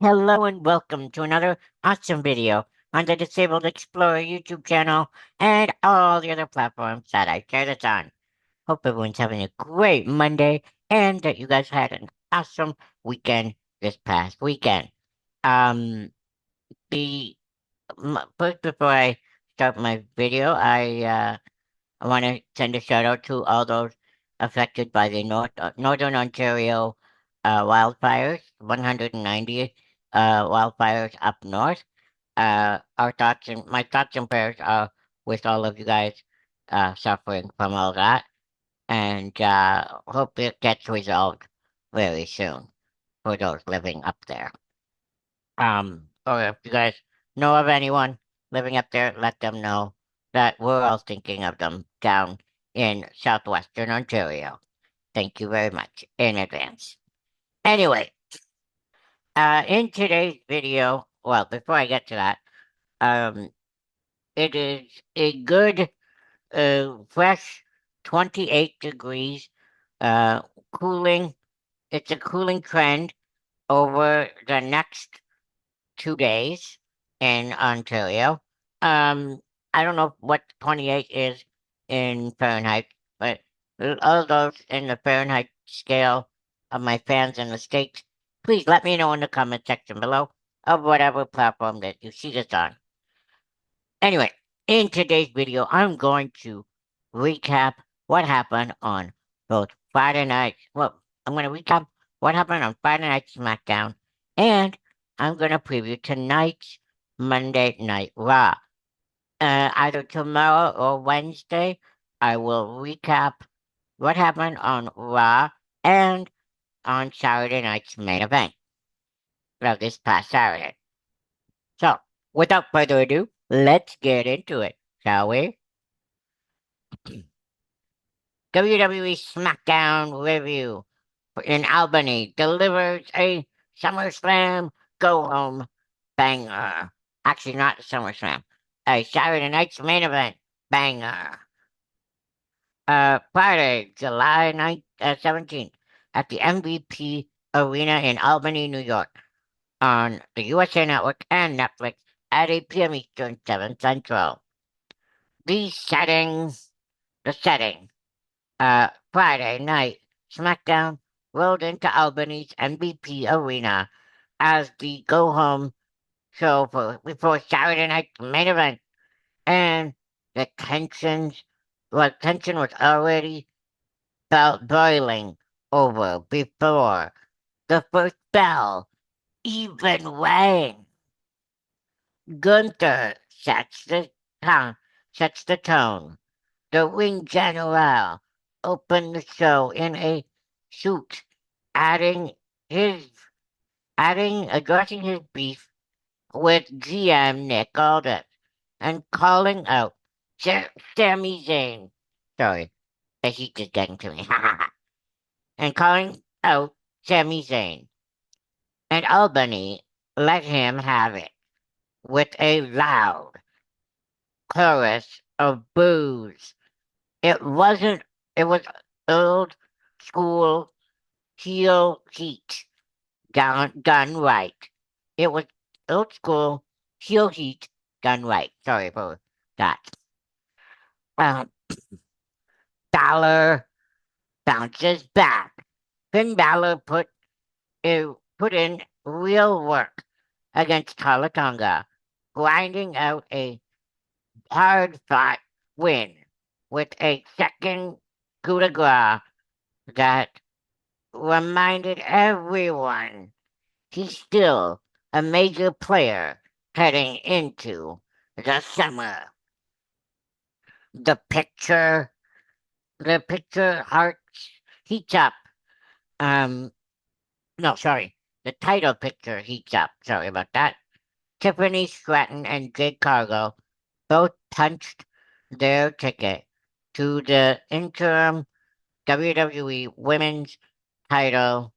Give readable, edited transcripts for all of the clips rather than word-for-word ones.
Hello and welcome to another awesome video on the Disabled Explorer YouTube channel and all the other platforms that I share this on. Hope everyone's having a great Monday and that you guys had an awesome weekend this past weekend. Um, the First, before I start my video, I want to send a shout out to all those affected by the Northern Ontario wildfires, 190 wildfires up north. My thoughts and prayers are with all of you guys suffering from all that, and hope it gets resolved very soon for those living up there. Or if you guys know of anyone living up there, let them know that we're all thinking of them down in southwestern Ontario. Thank you very much in advance. Anyway, in today's video, well, before I get to that, um, it is a good, fresh 28 degrees, uh, cooling. It's a cooling trend over the next 2 days in Ontario. Um, I don't know what 28 is in Fahrenheit, but all those in the Fahrenheit scale of my fans in the States, please let me know in the comment section below of whatever platform that you see this on. Anyway, in today's video, I'm going to recap what happened on both Friday night. Well, I'm going to recap what happened on Friday night SmackDown, and I'm going to preview tonight's Monday Night Raw. Either tomorrow or Wednesday, I will recap what happened on Raw and on Saturday night's main event of this past Saturday. So, without further ado, let's get into it, shall we? WWE SmackDown review in Albany delivers a SummerSlam go home banger. Actually, not a SummerSlam, a Saturday night's main event banger. Friday, July 17th, at the MVP Arena in Albany, New York, on the USA Network and Netflix at 8 p.m. Eastern, 7 Central. The setting, the setting. Friday night, SmackDown rolled into Albany's MVP Arena as the go-home show before Saturday night's main event, and the tension was already boiling over before the first bell even rang. Gunther sets the tone. The ring general opened the show in a suit, adding his addressing his beef with GM Nick Aldis and calling out Sami Zayn. Sorry, the heat is getting to me. And calling out Sami Zayn. And Albany let him have it with a loud chorus of boos. It wasn't, it was old school heel heat done right. It was old school heel heat done right. Sorry for that. Um, Balor bounces back. Finn Balor put in real work against Talatonga, grinding out a hard-fought win with a second coup de grace that reminded everyone he's still a major player heading into the summer. The picture, the picture hearts heats up. Um, no, sorry. The title picture heats up. Sorry about that. Tiffany Stratton and Jade Cargill both punched their ticket to the interim WWE Women's Title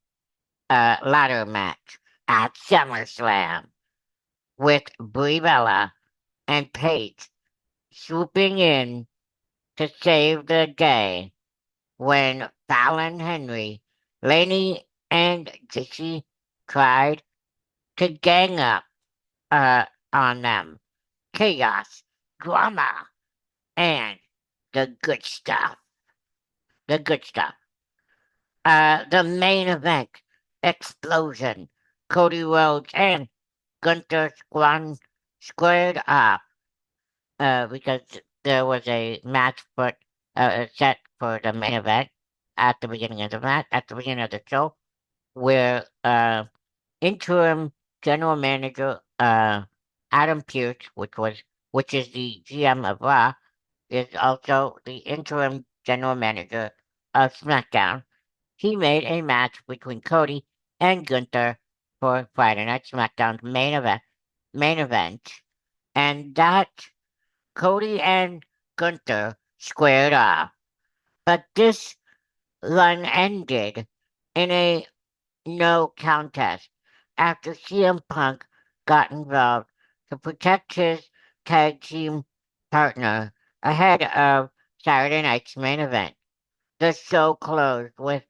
ladder match at SummerSlam, with Brie Bella and Paige swooping in to save the day when Fallon Henry, Laney, and Jesse tried to gang up uh, on them. Chaos, drama, and the good stuff. The good stuff. The main event, explosion. Cody Rhodes and Gunther squared up because there was a match put set for the main event at the beginning of the match, at the beginning of the show, where interim general manager Adam Pearce, which is the GM of Raw, is also the interim general manager of SmackDown. He made a match between Cody and Gunther for Friday Night SmackDown's main event, and that Cody and Gunther squared off. But this run ended in a no contest after CM Punk got involved to protect his tag team partner ahead of Saturday night's main event. The show closed with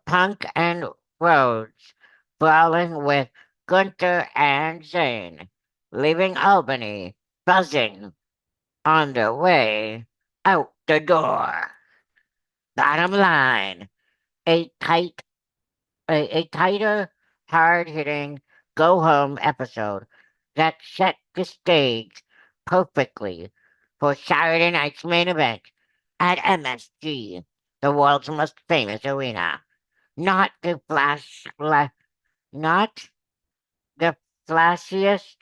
Punk and Rhodes brawling with Gunther and Zayn, leaving Albany buzzing on their way out the door. Bottom line, a a tighter, hard-hitting go-home episode that set the stage perfectly for Saturday night's main event at MSG, the world's most famous arena. Not the not the flashiest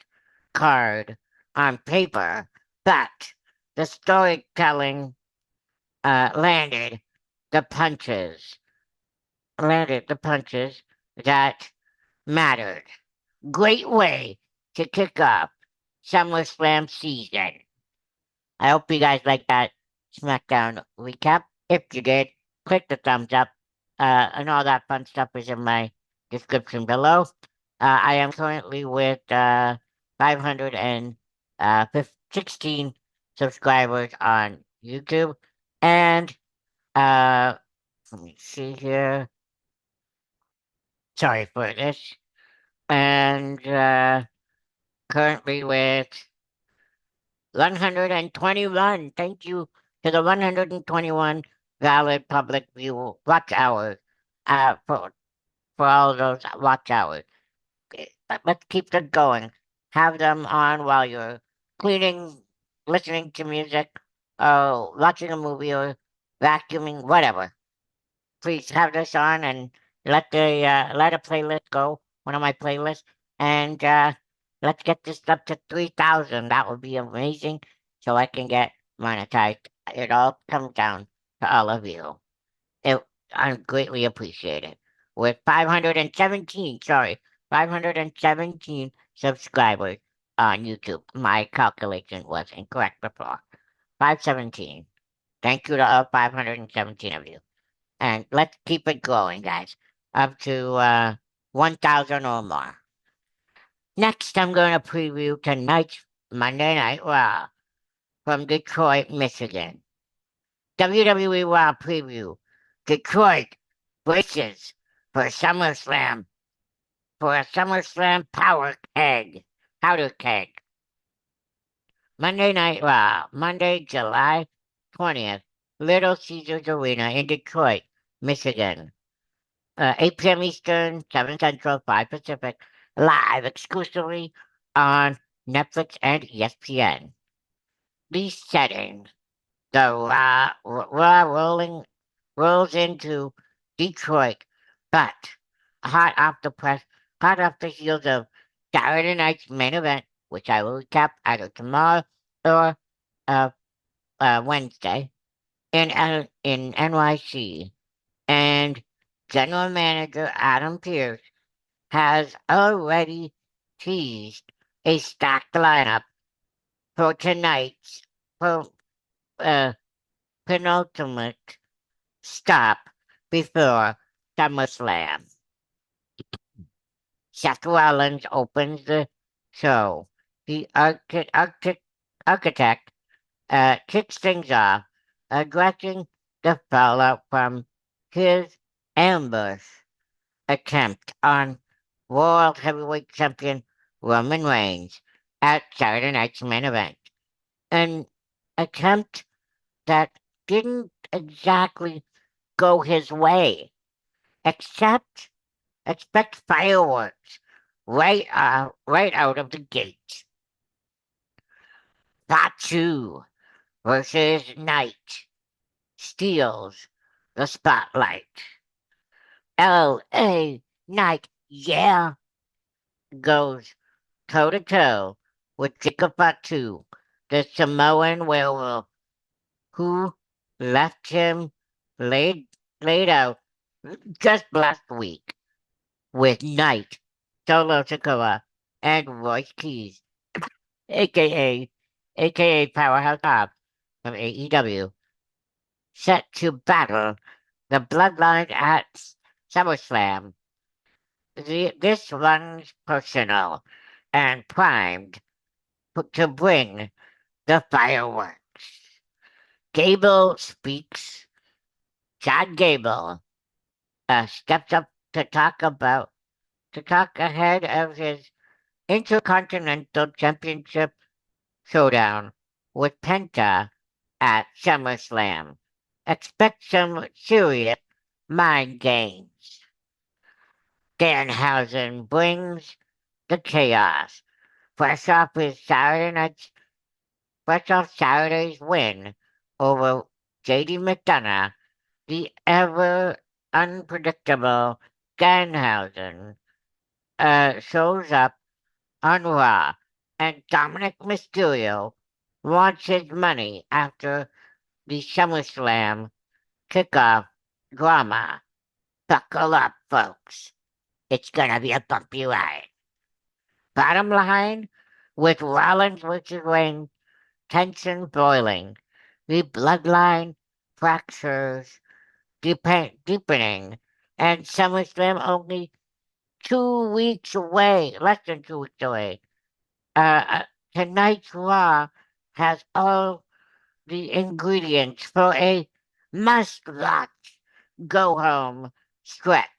card on paper, but the storytelling landed the punches, landed the punches that mattered. Great way to kick off SummerSlam season. I hope you guys like that SmackDown recap. If you did, click the thumbs up, and all that fun stuff is in my description below. I am currently with 516 subscribers on YouTube, and let me see here. Sorry for this. And currently with 121. Thank you to the 121 valid public view watch hours for all those watch hours. Let's keep them going. Have them on while you're cleaning, listening to music, watching a movie, or vacuuming, whatever. Please have this on and let a playlist go, one of my playlists, and let's get this up to 3,000. That would be amazing, so I can get monetized. It all comes down to all of you. It I greatly appreciate it. With 517 subscribers on YouTube. My calculation was incorrect before. 517. Thank you to all 517 of you. And let's keep it going, guys. Up to 1,000 or more. Next, I'm going to preview tonight's Monday Night Raw from Detroit, Michigan. WWE Raw preview. Detroit braces for SummerSlam for a SummerSlam powder keg. Monday Night Raw, Monday, July 20th, Little Caesars Arena in Detroit, Michigan. 8 p.m. Eastern, 7 Central, 5 Pacific, live exclusively on Netflix and ESPN. These settings, the Raw rolls into Detroit, but hot off the press, hot off the heels of Saturday night's main event, which I will recap either tomorrow or uh, Wednesday in NYC, and General Manager Adam Pearce has already teased a stacked lineup for tonight's for, uh, penultimate stop before SummerSlam. Seth Rollins opens the show. The architect kicks things off, addressing the fallout from his ambush attempt on World Heavyweight Champion Roman Reigns at Saturday night's main event. An attempt that didn't exactly go his way, except expect fireworks right out of the gate. Fatu versus Knight steals the spotlight. L.A. Knight, yeah, goes toe to toe with Jacob Fatu, the Samoan werewolf, who left him laid laid out just last week with Knight, Solo Sikoa, and Royce Keys, aka Powerhouse Hobbs from AEW, set to battle the Bloodline at SummerSlam. This one's personal and primed to bring the fireworks. Gable speaks. Chad Gable steps up to talk ahead of his Intercontinental Championship showdown with Penta at SummerSlam. Expect some serious mind games. Danhausen brings the chaos. Fresh off his fresh off Saturday's win over JD McDonough, the ever unpredictable Danhausen shows up on Raw, and Dominic Mysterio wants his money after the SummerSlam kickoff drama. Buckle up, folks. It's gonna be a bumpy ride. Bottom line, with Rollins versus Reigns, tension boiling, the bloodline fractures deepening, and SummerSlam only 2 weeks away, less than 2 weeks away. Tonight's Raw has all the ingredients for a must-watch go-home stretch.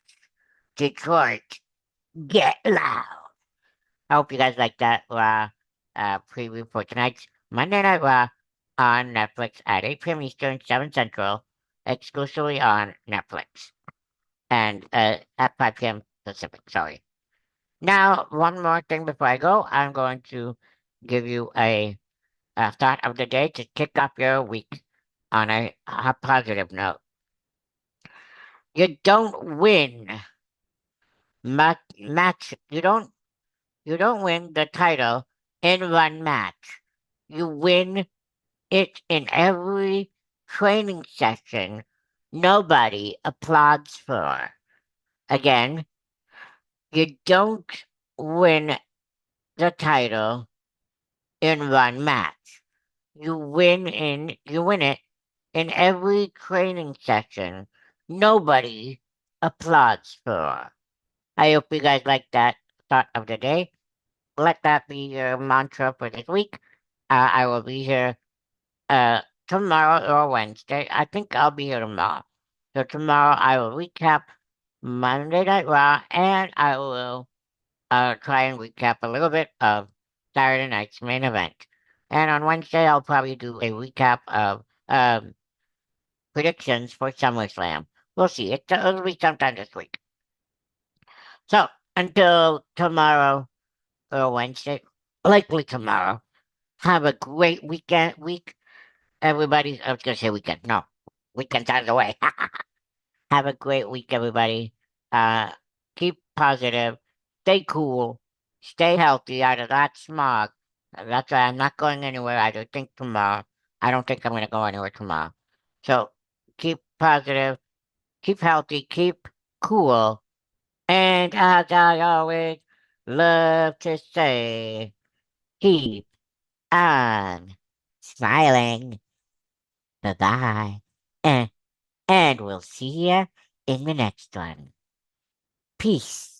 Detroit, get loud. I hope you guys like that Raw preview for tonight's Monday Night Raw on Netflix at 8 p.m. Eastern, 7 Central, exclusively on Netflix, and at 5 p.m. Pacific. Sorry. Now, one more thing before I go, I'm going to give you a thought of the day to kick off your week on a positive note. You don't win match. You don't win the title in one match. You win it in every training session nobody applauds for. Again, you don't win the title in one match. You win it in every training session nobody applauds for. I hope you guys like that thought of the day. Let that be your mantra for this week. I will be here tomorrow or Wednesday. I think I'll be here tomorrow. So tomorrow I will recap Monday Night Raw, and I will try and recap a little bit of Saturday night's main event. And on Wednesday I'll probably do a recap of predictions for SummerSlam. We'll see. It'll be sometime this week. So until tomorrow or Wednesday, likely tomorrow. Have a great week, everybody. I was gonna say weekend. No, weekend's out of the way. Have a great week, everybody. Uh, keep positive, stay cool, stay healthy out of that smog. That's why I'm not going anywhere. I don't think tomorrow. I don't think I'm gonna go anywhere tomorrow. So keep positive, keep healthy, keep cool, and as I always love to say, keep on smiling. Bye bye. And we'll see you in the next one. Peace.